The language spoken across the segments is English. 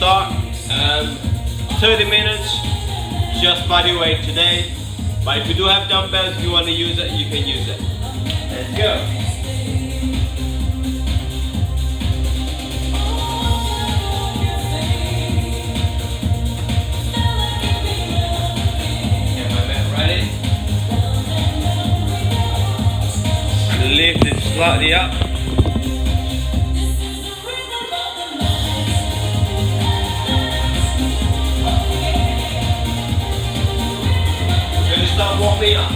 start. 30 minutes, just body weight today. But if you do have dumbbells, if you want to use it, you can use it. Let's go. Lift it slightly up. We're going to start warming up.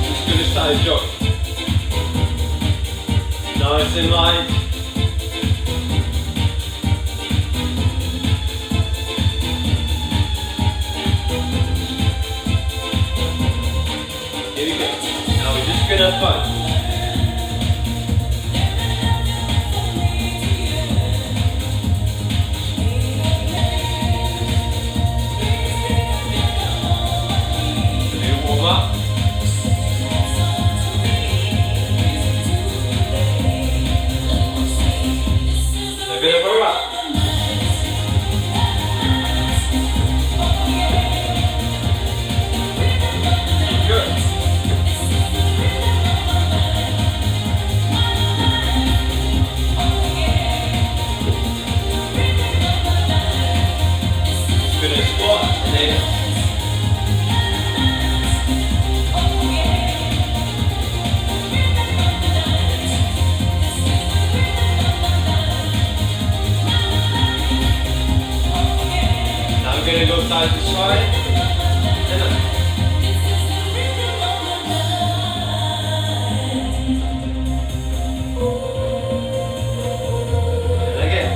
Just going to start a jog. Nice and light. Gonna have fun. So you warm up. So gonna warm up. Good. Go side to side. And again.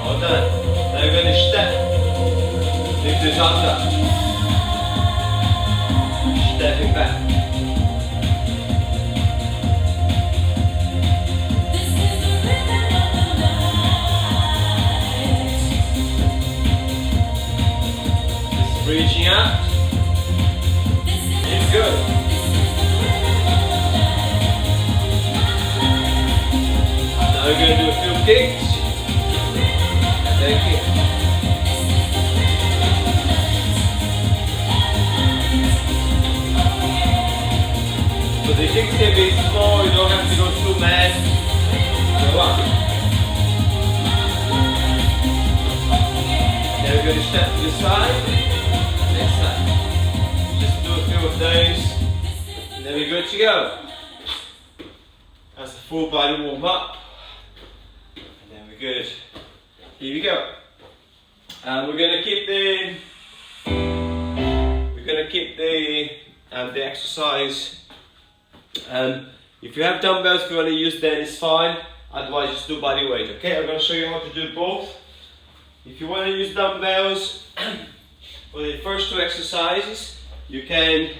All done. Now you're going to step. Lift his arms up. Stepping back. Reaching out. It's good. Now we're going to do a few kicks. And then kick. So the kicks can be small, you don't have to go too mad. Go up. Then we're going to step to the side. Next time. Just do a few of those, and then we're good to go. That's a full body warm up, and then we're good. Here we go. We're gonna keep the exercise. If you have dumbbells, if you want to use them, it's fine. Otherwise, just do body weight. Okay, I'm gonna show you how to do both. If you want to use dumbbells. For the first two exercises, we're going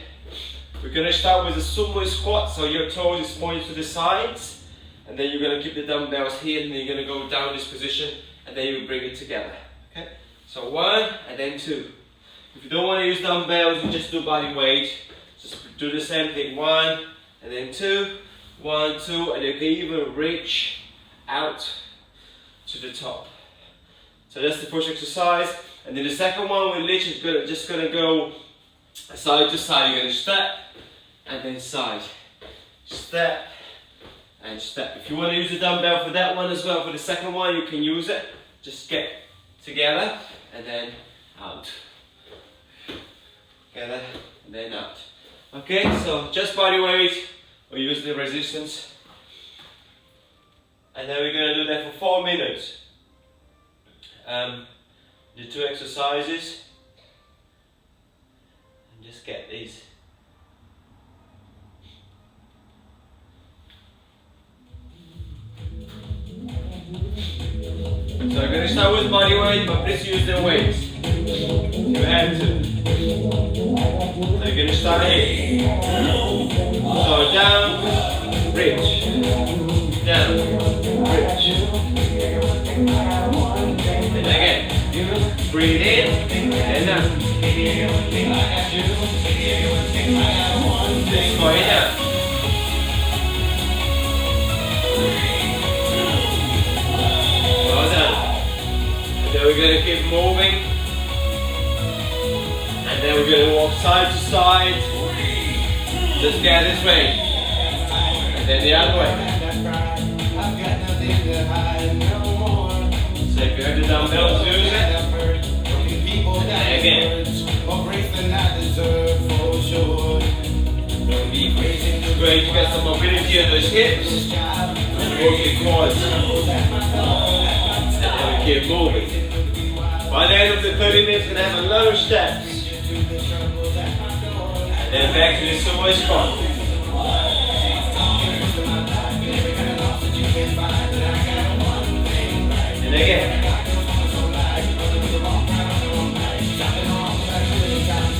to start with a sumo squat, so your toes is pointing to the sides, and then you're going to keep the dumbbells here, and then you're going to go down this position, and then you bring it together. Okay? So 1 and then 2. If you don't want to use dumbbells, you just do body weight. Just do the same thing, 1 and then 2, 1, 2, and you can even reach out to the top. So that's the first exercise. And then the second one, we're literally just gonna go side to side. You're gonna step and then side. Step and step. If you want to use the dumbbell for that one as well, for the second one, you can use it. Just get together and then out. Together and then out. Okay, so just body weight or use the resistance. And then we're gonna do that for 4 minutes. The two exercises, and just get these. So I'm going to start with body weight, but please use the weights. You have to. So you're going to start here. So down, reach. Down, reach. Breathe in and out. Just slow it down. Well done. And then we're going to keep moving. And then we're going to walk side to side. Just get this way. And then the other way. So if you have the dumbbells, use it. And again. It's great to get some mobility in those hips. And work your quads. And then we keep moving. By the end of the 30 minutes, we're going to have a lot of steps. And then back to the sumo squat. And again.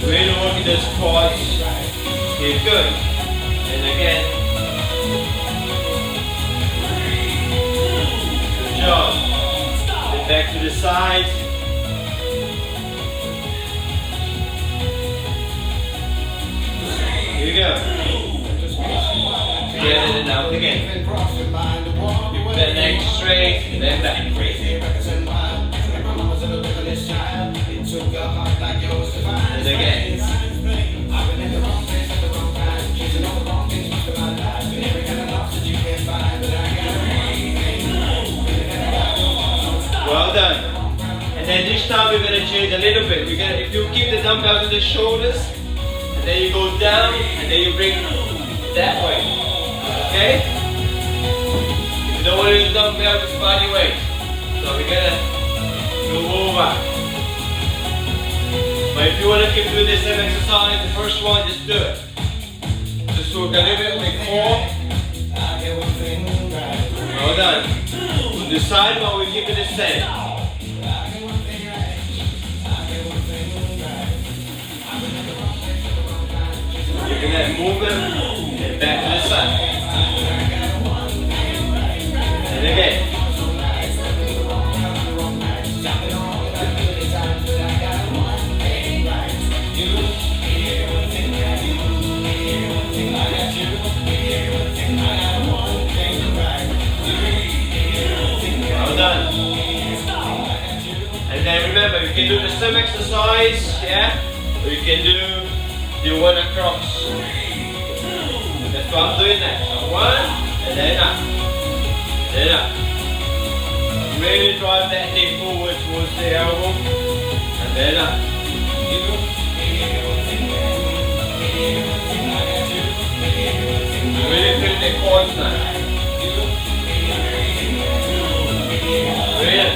Really working those quads. Keep going. And again. Good job. Then back to the side. Here we go. Together and out again. Keep that leg straight and then back. And again. Well done. And then this time we're going to change a little bit. If you keep the dumbbell to the shoulders, and then you go down, and then you bring that way. Okay? If you don't want to use the dumbbell, just body weight. So we're going to go over. But if you want to keep doing the same exercise, the first one, just do it. Just work a little bit with core. Well done. On the side one, we keep it the same. You can then move them and back to the side. And again. Well done. And then remember, you can do the same exercise, yeah? Or you can do the one across. That's what I'm doing next. So one, and then up. Then up. Really drive that knee forward towards the elbow. And then up. Really feel the quads now. Brilliant.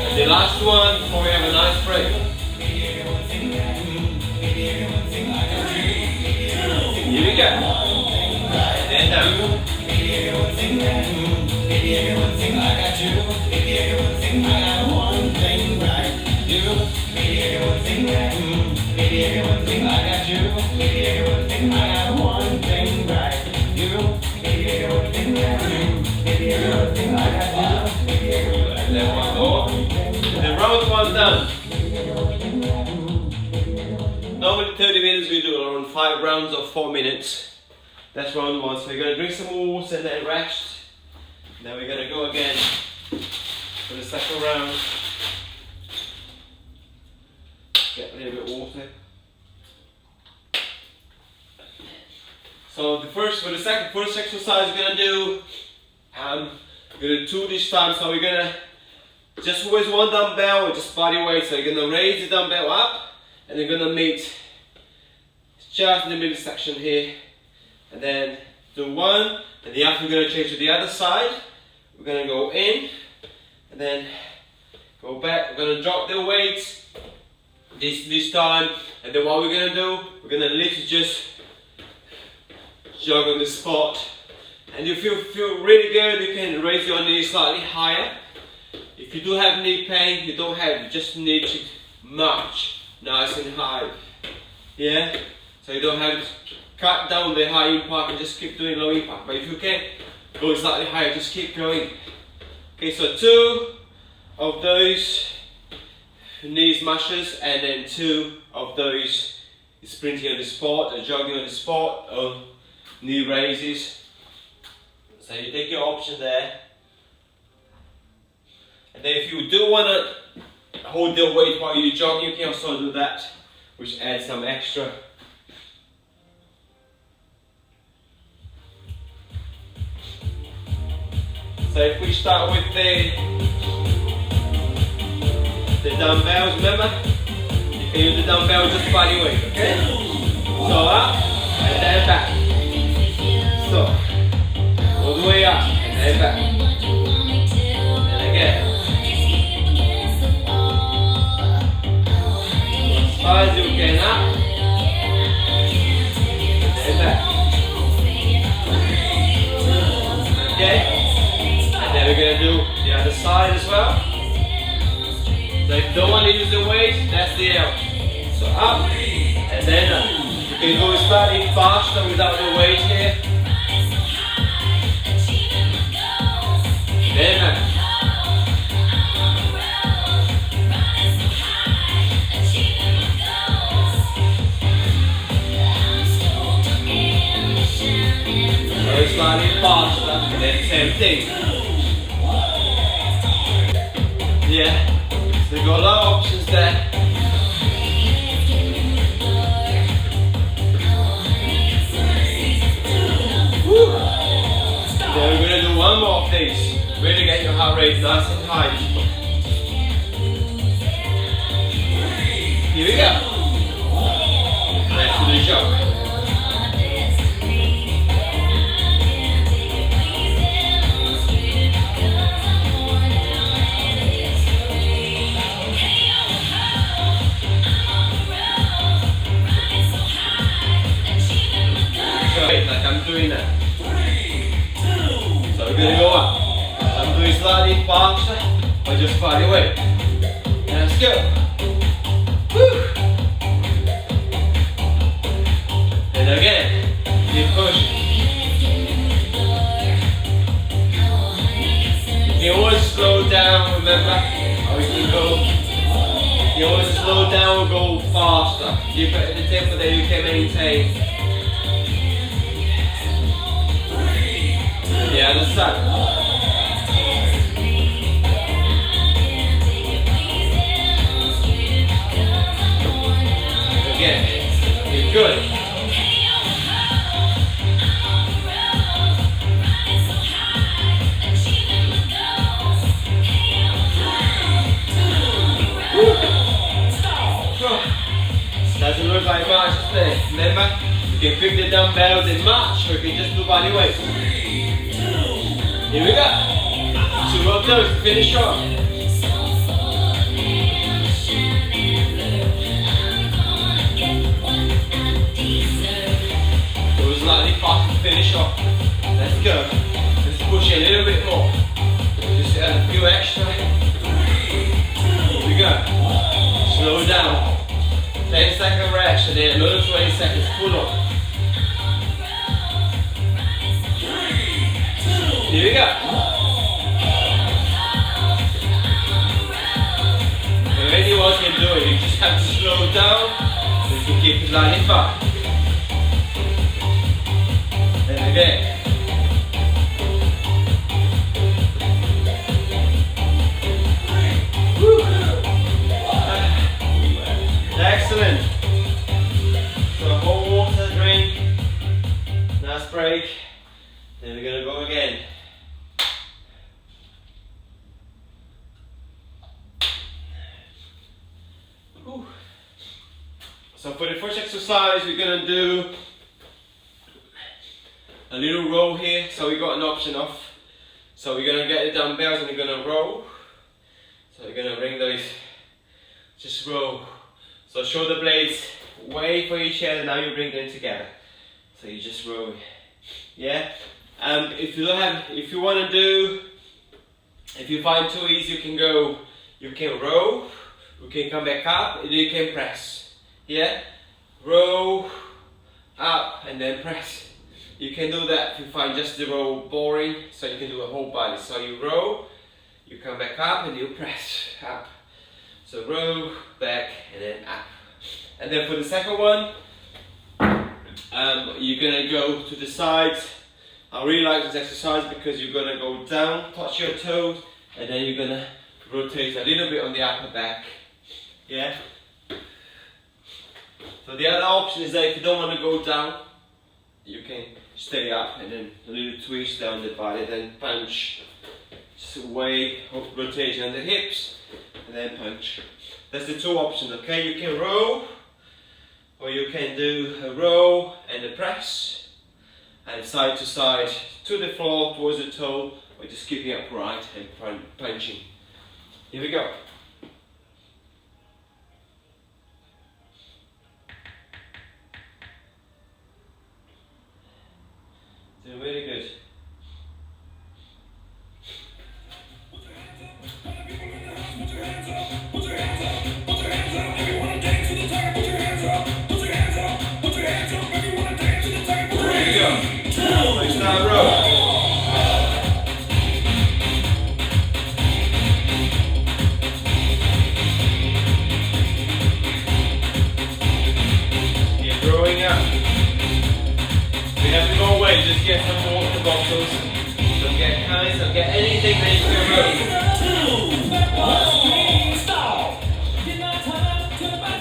And the last one before we have a nice break. Here we go. And then down. Let one go. The round one done. Normally 30 minutes, we do around 5 rounds of 4 minutes. That's round one. So we're going to drink some more water and then rest. Then we're going to go again for the second round. Get a little bit of water. So first exercise we're going to do, we're going to do 2 this time. So we're going to just always one dumbbell or just body weight. So you're going to raise the dumbbell up and you're going to meet just in the middle section here. And then do one, and then after we're going to change to the other side. We're going to go in and then go back. We're going to drop the weights this time, and then what we're going to do, we're going to literally just jog on the spot. And if you feel really good, you can raise your knee slightly higher. If you do have knee pain, you just need to march nice and high. Yeah? So you don't have to cut down the high impact and just keep doing low impact. But if you can go slightly higher, just keep going. Okay, so 2 of those knee smashes, and then 2 of those sprinting on the spot, or jogging on the spot, or knee raises. So you take your option there. And then if you do want to hold the weight while you're jogging, you can also do that, which adds some extra. So if we start with the dumbbells, remember, you can use the dumbbells just body weight, okay? So up, and then back. So, all the way up, and then back. And again. As far as you can up, and back. Okay? And then we're going to do the other side as well. So if you don't want to use the weight, that's the L. So up, and then up. You can go slightly faster without the weight here. Then up. So slightly faster, and then same thing. Yeah. So you've got a lot of options there. Woo. Then we're going to do one more of these. Really get your heart rate nice and high. Here we go. Let's do the jump. Like I'm doing that. So we're going to go up. I'm doing slightly faster, but just body weight. Let's go. Woo. And again, keep pushing. You can always slow down, remember? Or you can go. You can always slow down or go faster. Keep it at the tempo that you can maintain. The other side. Again, you're good. Doesn't look like much today. Remember, you can pick the dumbbells in March, or you can just do body weight. Here we go. 2 of those, finish off. Go slightly faster to finish off. Let's go. Let's push it a little bit more. Just add a few extra. Here we go. Slow down. 10-second rest and then another 20 seconds pull up. Here we go. If anyone can do it, you just have to slow down so you can keep it slightly fast. And again. Excellent. So hot water drink. Nice break. Then we're gonna go again. Whew. So for the first exercise, we're gonna do a little row here. So we got an option of. So we're gonna get the dumbbells and we're gonna row. So we're gonna bring those. Just row. So shoulder blades way for each other, now you bring them together. So you just row. Yeah? If you want to do, if you find too easy, you can row, you can come back up, and you can press. Yeah? Row, up, and then press. You can do that if you find just the row boring, so you can do a whole body. So you row, you come back up, and you press up. So row, back, and then up. And then for the second one, you're gonna go to the sides. I really like this exercise because you're gonna go down, touch your toes, and then you're gonna rotate a little bit on the upper back. Yeah? So the other option is that if you don't want to go down, you can stay up and then a little twist down the body, then punch. Just way of rotation on the hips, and then punch. That's the two options, okay? You can row, or you can do a row and a press, and side to side to the floor, towards the toe, or just keeping upright and punching. Here we go. Doing really good. Just get some water bottles. Don't get cans, don't get anything that you can row.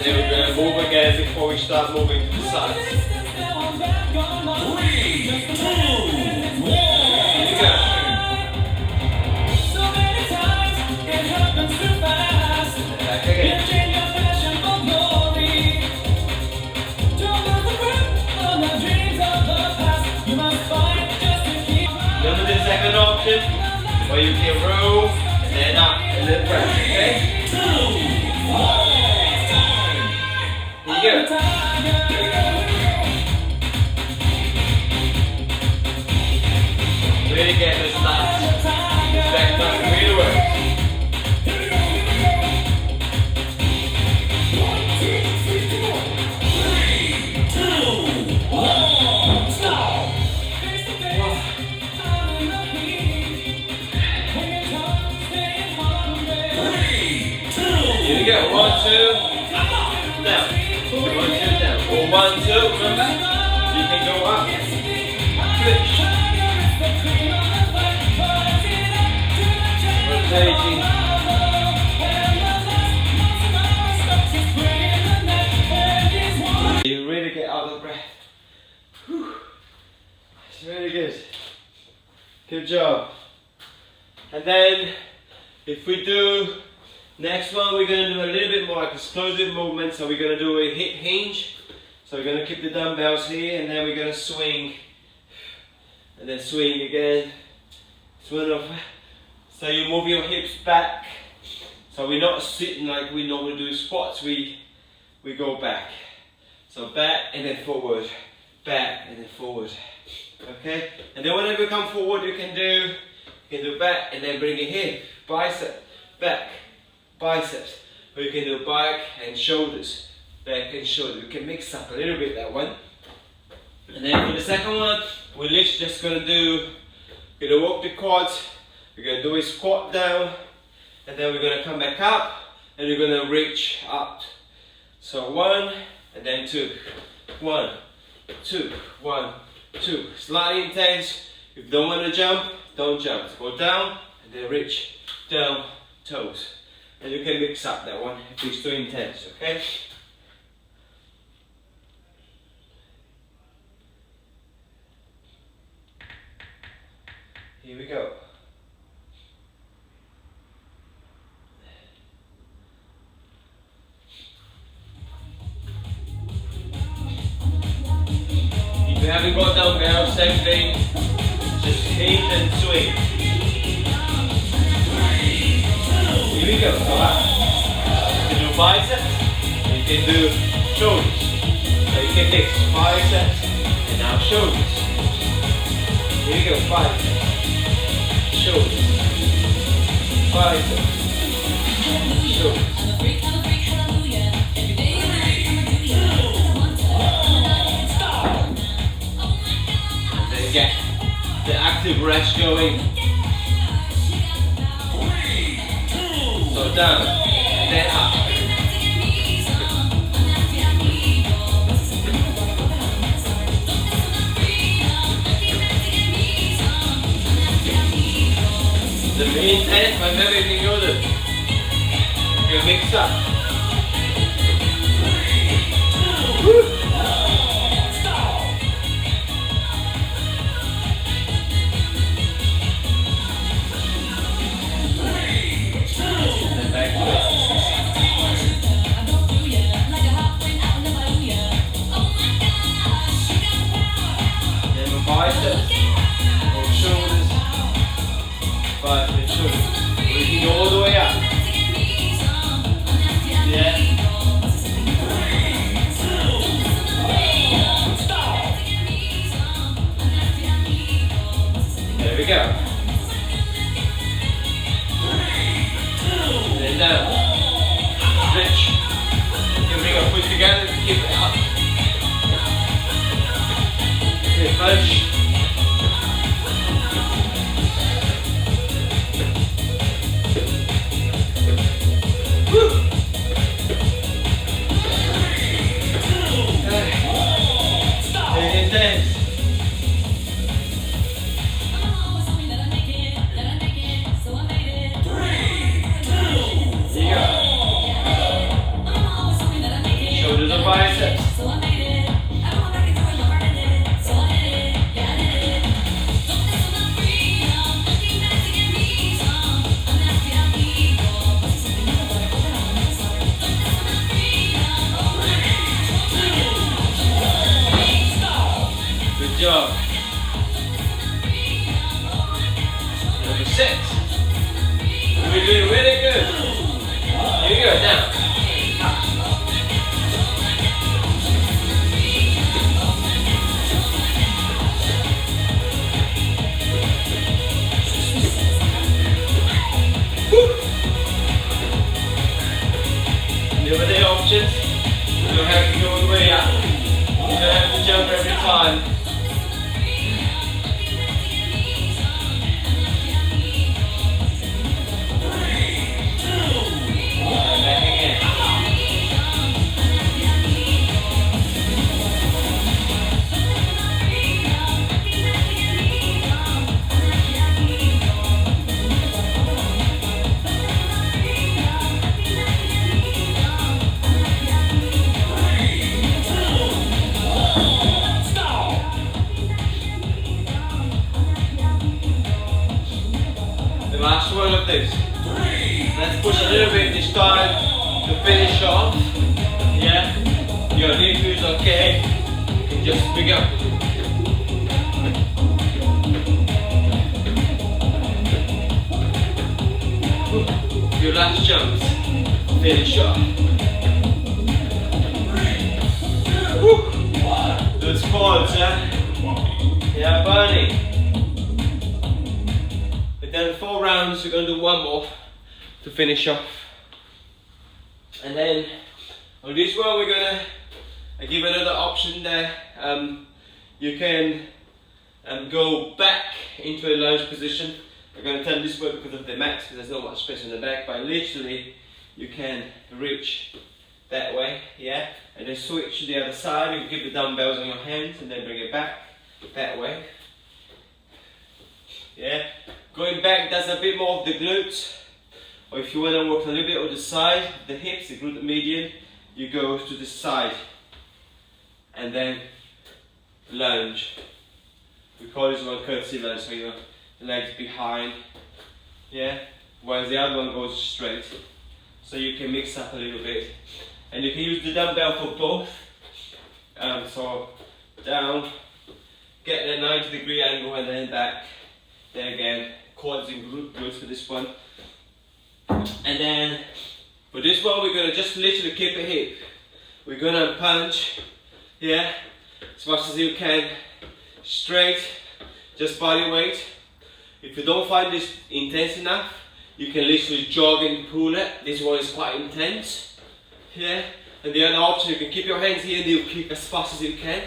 Then we're going to move again before we start moving to the sides. 3, 2, 1. Here we go. Back again. Second option, where you can row and then up and then press, okay? 2, 1. Here you go. Really get this lats. This back tuck really works. Here we go, 1, 2, down, 1, 2, down, or 1, 2, remember, you can go up, switch, rotating, you really get out of breath. Whew. It's really good, good job. And then, if we do next one, we're going to do a little bit more explosive movement. So we're going to do a hip hinge. So we're going to keep the dumbbells here, and then we're going to swing, and then swing again, swing off. So you move your hips back. So we're not sitting like we normally do squats. We go back. So back and then forward, back and then forward. Okay. And then whenever you come forward, you can do back and then bring it here, bicep, back. Biceps, or you can do back and shoulders, back and shoulders. You can mix up a little bit that one. And then for the second one, we're literally just gonna walk the quads. We're gonna do a squat down, and then we're gonna come back up, and we're gonna reach up. So 1, and then 2, 1, 2, 1, 2. Slightly intense. If you don't want to jump, don't jump. Go down, and then reach down, toes. And you can mix up that one if it's too intense, okay? Here we go. If you haven't got dumbbells, same thing. Just hinge and swing. Here we go, so up. You can do biceps, you can do shoulders. So you can mix biceps and now shoulders. Here we go, biceps, shoulders, biceps, shoulders. And then get the active rest going. So down, and then up. the biceps. Good job. Number 6. We're doing really good. Here we go, down. Never the options. You don't have to go all the way up. You don't have to jump every time. Last one of this. Let's push a little bit this time to finish off. Yeah? Your knee feels okay. You can just pick up. Your last jumps. Finish off. Woo. Those quads, yeah? Yeah, Barney. Then 4 rounds, we're going to do one more to finish off. And then on this one, we're going to give another option there. You can go back into a lunge position. I'm going to turn this way because of the mat, because there's not much space in the back, but literally you can reach that way, yeah? And then switch to the other side. You can keep the dumbbells on your hands and then bring it back that way. Yeah? Going back does a bit more of the glutes, or if you want to work a little bit on the side, the hips, the glute median, you go to the side and then lunge. We call this one curtsy lunge, so your legs behind, yeah, while the other one goes straight. So you can mix up a little bit, and you can use the dumbbell for both. So down, get a 90-degree angle, and then back. There again, quads and glutes for this one. And then for this one, we're gonna just literally keep it hip. We're gonna punch, yeah, as much as you can, straight, just body weight. If you don't find this intense enough, you can literally jog and pull it. This one is quite intense, yeah. And the other option, you can keep your hands here and you kick as fast as you can.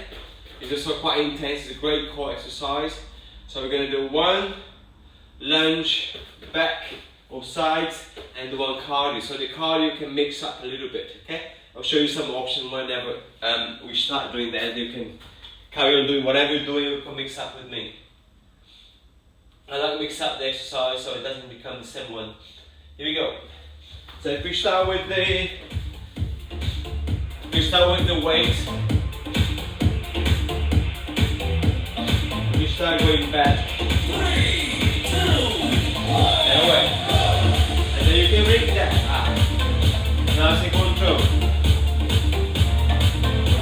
It's also quite intense. It's a great core exercise. So we're going to do one lunge back or sides and one cardio. So the cardio can mix up a little bit, okay? I'll show you some options whenever we start doing that. You can carry on doing whatever you're doing, you can mix up with me. I like to mix up the exercise so it doesn't become the same one. Here we go. So if we start with the weight. We start going back. 3, 2, 1. And away. And then you can bring that up. Nice and control.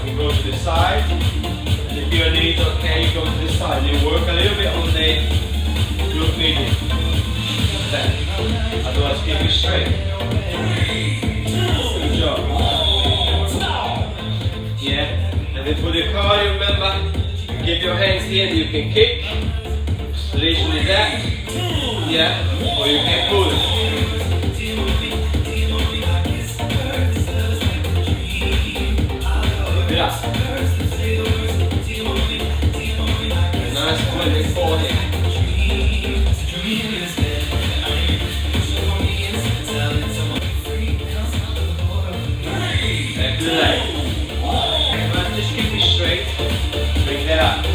You go to the side. And if your knees okay, you go to the side. You work a little bit on the glute median. Otherwise keep it straight. Good job. Yeah. And then for the cardio, remember, keep your hands here and you can kick. Literally that. Yeah. Or you can pull it. Keep it up. Nice pointing forward. Excellent. Just keep it straight. Bring that up.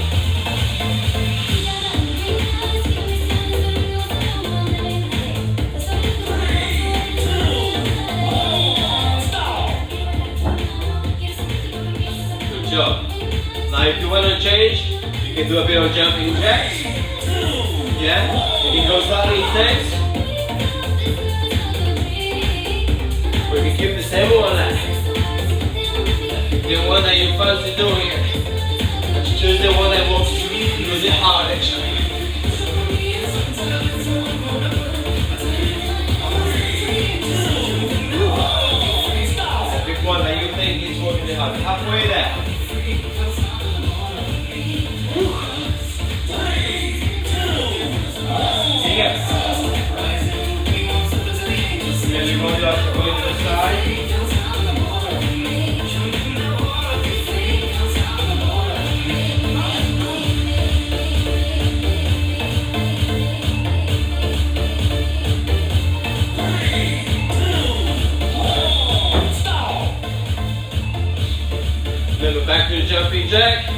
job. Now if you want to change, you can do a bit of jumping jacks. Yeah, you can go slightly intense. Or you can keep the same one there. The one that you fancy doing it. Let's choose the one that works really hard actually. Pick one that you think is working really hard. Halfway there. Remember, back to the jumping jack,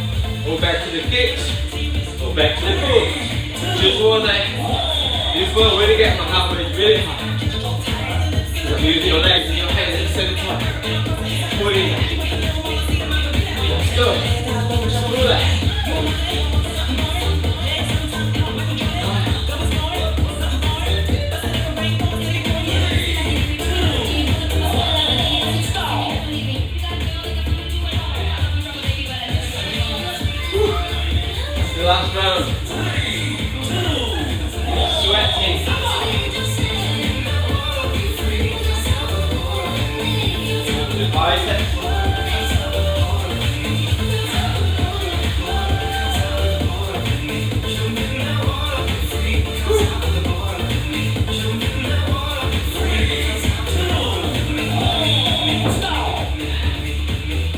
or back to the kicks, or back to the pulls. Choose one that this one really get my heart rate really high. I'm using your legs and your hands at the same time. Put it in. Let's go. Let's do that. Last round. Sweating. The biceps.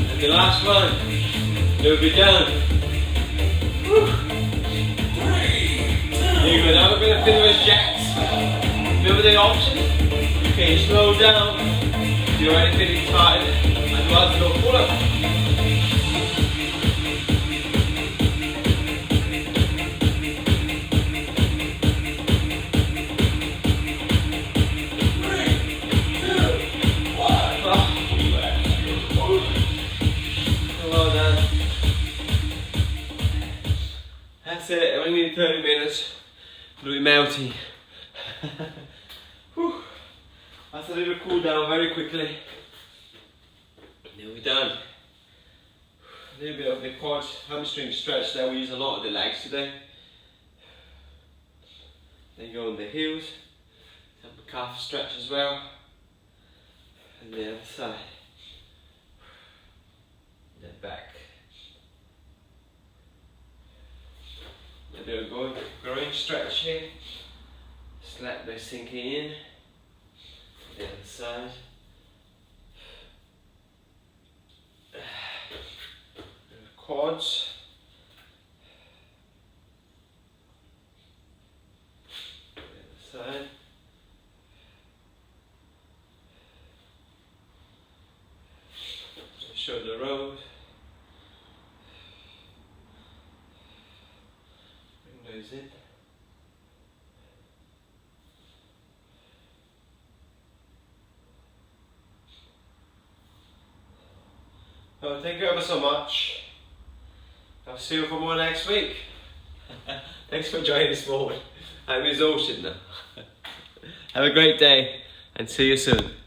And the last one. You'll be done. You're good. Now we're going to finish jacks. Remember the option? You can slow down. You're already feeling tired. And you have to go pull up. Well done. That's it. I only need 30 minutes. It'll be melty. That's a little cool down very quickly. Then we're done. A little bit of the quad hamstring stretch there. We use a lot of the legs today. Then go on the heels. Have the calf stretch as well. And the other side. Then back. A bit of groin stretch here. Slap by sinking in. The other side. Quads. The other side. Shoulder rolls. Those in. Well, thank you ever so much. I'll see you for more next week. Thanks for joining this morning. I'm exhausted now. Have a great day and see you soon.